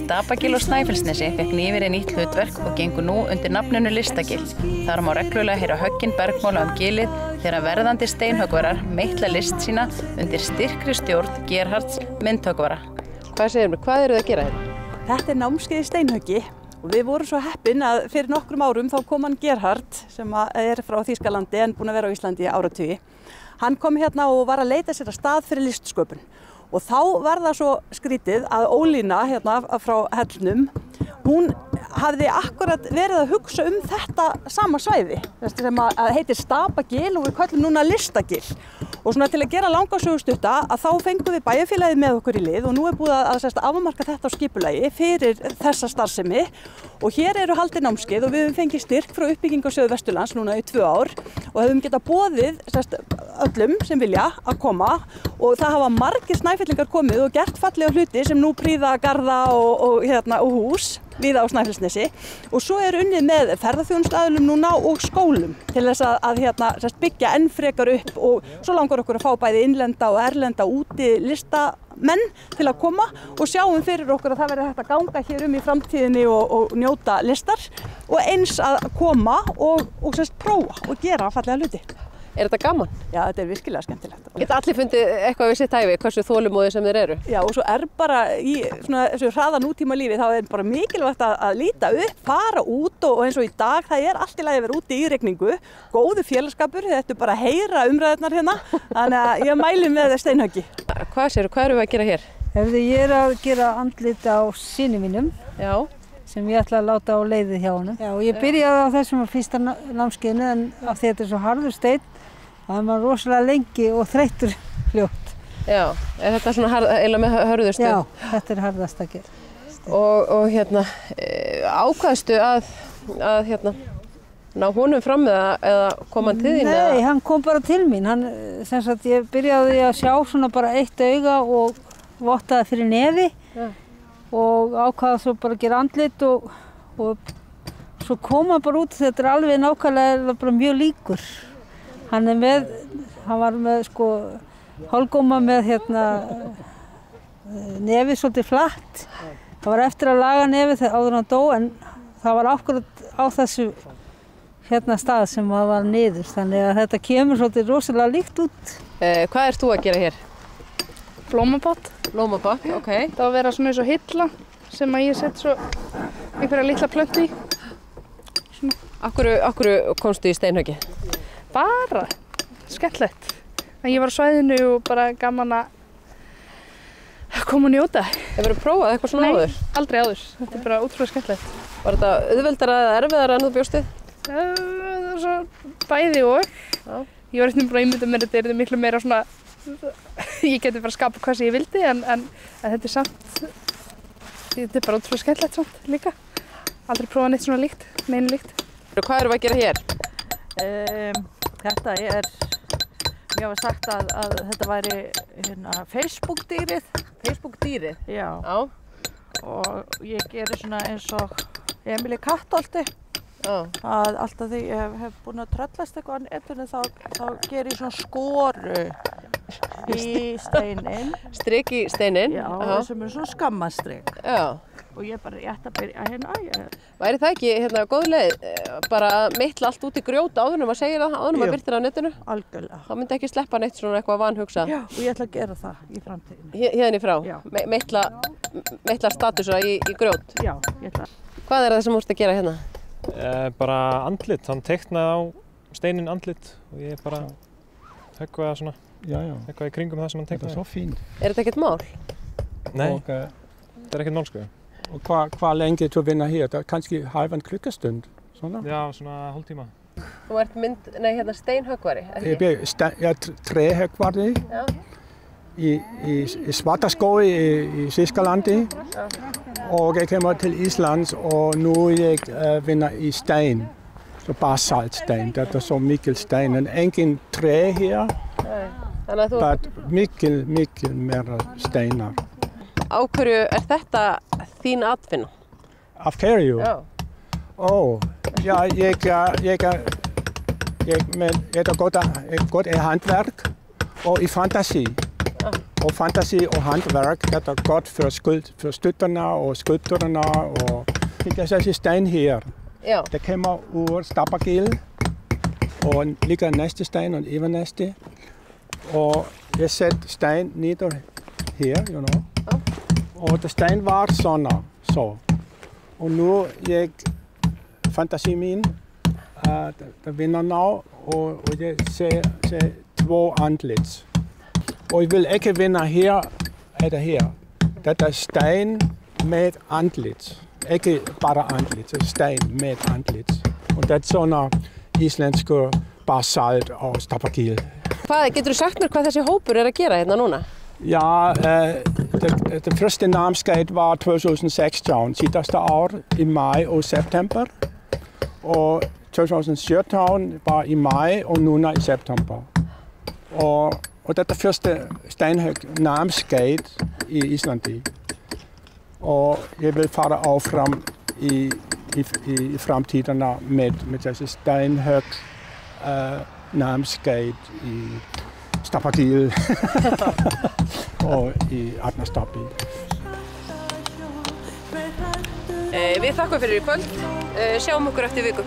Stapagil á Snæfellsnesi fékk nýverið nýtt hlutverk og gengur nú undir nafninu Listagil. Þar má reglulega heyra höggin bergmála gilið þegar verðandi steinhöggvarar meitla list sína undir styrkri stjórn Gerhards myndhöggvara. Hvað segir mér, hvað eruð þið að gera hérna? Þetta námskeið í steinhöggi og við vorum svo heppin að fyrir nokkrum árum þá kom hann Gerhard sem frá Þýskalandi en búinn að vera á Íslandi í áratugi. Hann kom hérna og var að leita sér að stað fyrir listsköpun. Og þá var það svo skrítið að Ólína hérna frá Hellnum, hún hafði akkurat verið að hugsa þetta sama svæði sem að heitir Stapagil og við köllum núna Listagil. Og svona til að gera langa sögu stutta að þá fengum við bæjarfélagið með okkur í lið og nú er búið að afmarka þetta á skipulagi fyrir þessa starfsemi og hér eru haldin námskeið og við höfum fengið styrk frá uppbyggingarsjóði Vesturlands núna í 2 ár og höfum getað boðið öllum sem vilja að koma og það hafa margir Snæfellingar komið og gert fallega hluti sem nú prýða garða og hús víða á Snæfellsnesi og svo er unnið með ferðaþjónustuaðilum núna og skólum til þess að byggja enn frekar upp og svo langar okkur að fá bæði innlenda og erlenda úti listamenn til að koma og sjáum fyrir okkur að það verði hægt að ganga hér í framtíðinni og njóta listar og eins að koma og prófa og gera fallega hluti. Er þetta gaman? Já, þetta er virkilega skemmtilegt. Geta allir fundið eitthvað við sitt hæfi, hversu þolinmóðir sem þeir eru? Já, og svo bara í þessu hraða nútíma lífi þá er bara mikilvægt að líta upp, fara út og eins og í dag það er allt í lagi að vera úti í rigningu, góðu félagsskapur, þetta er bara að heyra umræðurnar hérna, þannig að ég mæli með steinhöggi. Hvað erum við að gera hér? Ég er að gera andlit á syni mínum. Já. Sem ég ætla að láta á leiðið hjá honum. Já, ég byrjaði á þessum fyrsta námskeiðinu en af því þetta er svo harður steinn það er maður rosalega lengi og þreyttur fljótt. Já, er þetta svona eiginlega með hörðustu? Já, þetta er harðast að gera. Og ákvaðstu að ná honum fram eða kom hann til þín? Nei, hann kom bara til mín. Ég byrjaði að sjá svona bara eitt auga og vottaði fyrir nefi. Já. Og ákvaða svo bara að gera andlit og svo kom hann bara út þetta er alveg nákvæmlega bara mjög líkur. Hann var með hálfgóma með nefið svolítið flatt. Það var eftir að laga nefið áður en hann dó en það var akkurat á þessu stað sem það var niður þannig að þetta kemur svolítið rosalega líkt út. Hvað ert þú að gera hér? Blómapott. Blómapott, ok. Það var að vera svona eins og hilla sem að ég sett svo einhverja litla plöntu í. Akkur komstu í steinhöggi? Bara skemmtilegt. En ég var á svæðinu og bara gaman að koma og njóta. Hefurðu prófað eitthvað svona áður? Nei, aldrei áður. Þetta er bara útrúlega skemmtilegt. Var þetta auðveldara eða erfiðara en þú bjóstið? Það var svo bæði og. Já. Ég var eitthvað bara ímyndað mér þetta er miklu meira svona ég geti bara skapa hvað sem ég vildi en þetta er samt þetta er bara útrúlega skemmtilegt samt líka. Aldrei prófað neitt svona líkt, neinu líkt. Hvað erum við að gera hér? Þetta mér var sagt að þetta væri Facebook-dýrið. Facebook-dýrið? Já. Og ég geri svona eins og Emil í Kattholti. Að alltaf því ég hef búin að tröllast eitthvað á netinu þá ger ég svona skoru í steinin. Strik í steinin? Já, sem er svona skammastrikk. Já. Og ég ætti að byrja hérna. Væri það ekki góð leið? Bara að meitla allt út í grjót áður en maður segir það, áður en maður birtir á netinu? Algjörlega. Það myndi ekki sleppa neitt svona eitthvað vanhugsað? Já, og ég ætla að gera það í framtíðinni. Hérna í frá? Já. Meitla statusa í grjót? Já, ég ætla. Hvað er það sem þú ert að gera hérna? Bara andlit, hann teiknaði á steinin andlit og ég bara höggva svona, eitthvað í kringum það sem hann teiknaði. Þetta er svo fínt. Er þetta ekkert mál? Nei, þetta er ekkert mál sko. Og hvað lengi þú vinna hér? Það er kannski halvan klukkustund, svona? Já, svona hálftíma. Þú ert steinhöggvari, ekki? Ég er tréhöggvari í Svartaskógi í Þýskalandi og ég kemur til Íslands og nú ég vinna í stein, så basaltstein. Det er så mikil stein, en engin tré hér, bara mikil meira steinar. Á hverju er þetta þín atvinna? Af hverju? Já. Ja, det er godt i handverk og i fantasi. og fantasi og håndverk. Det godt for støtterne og skulptorerne. Og þessi stein her. Já. Det kommer ur Stapagil og ligger næste stein og Evernæste. Og jeg sætter stein neder her, you know. Ja. Og det stein var sådan, så. Og nu jeg fantasi min, der vinder nu, og jeg ser 2 antlits. Og jeg vil ikke vinde her eller her. Det stein med antlits. Ikke bare antlits, stein med antlits. Og det sådan islandske basalt og Stapagil. Getur þú sagt mér hvað þessi hópur að gera hérna núna? Ja, det første namnskeið var 2016, sidste år i maj og september. Og 2017 var i maj og nu i september. Og dette første steinhøg namnskeið i Islandi. Og jeg vil fare af frem i fremtiden med disse steinhøg namnskeið i Stapagil og í Arnarstapi. Við þakkum fyrir í kvöld. Sjáum okkur eftir viku.